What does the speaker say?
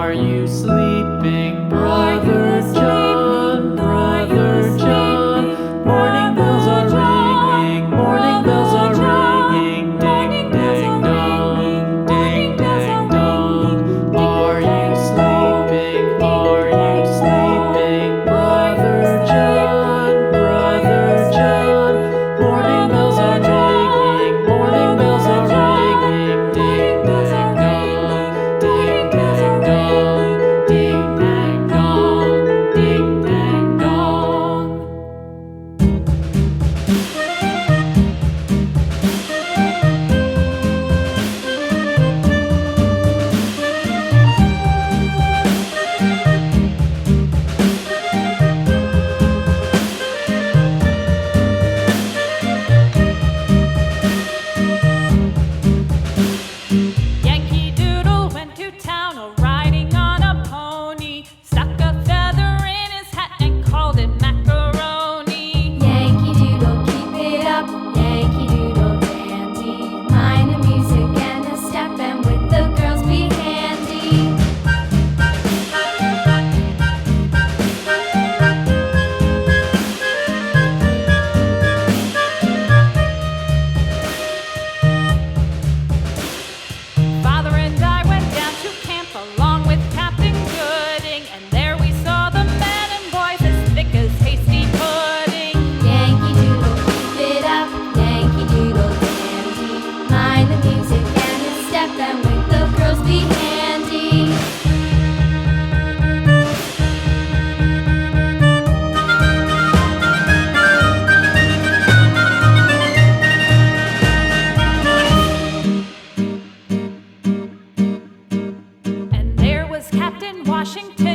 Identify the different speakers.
Speaker 1: Are you sleeping, Brother John? Brother John. Morning bells are ringing, morning bells are ringing. Ding dang dong, ding dang dong. Are you sleeping? Are you sleeping, Brother John? Brother John. Morning bells are ringing, morning bells are ringing. Ding dang dong, ding dang dong, ding dang dong, ding dang dong.
Speaker 2: Yankee Doodle went to town riding on a pony, stuck a feather in his hat and called it macaroni.
Speaker 3: Yankee Doodle, keep it up, Yankee Doodle dandy. Mind the music and the step, and with the girls be handy.
Speaker 2: Father and I went down to camp along with Captain Gooding, and there we saw the men and boys as thick as hasty pudding.
Speaker 3: Yankee Doodle, keep it up, Yankee Doodle dandy. Mind the music and the step, and with the girls be handy.
Speaker 2: And there was Captain Washington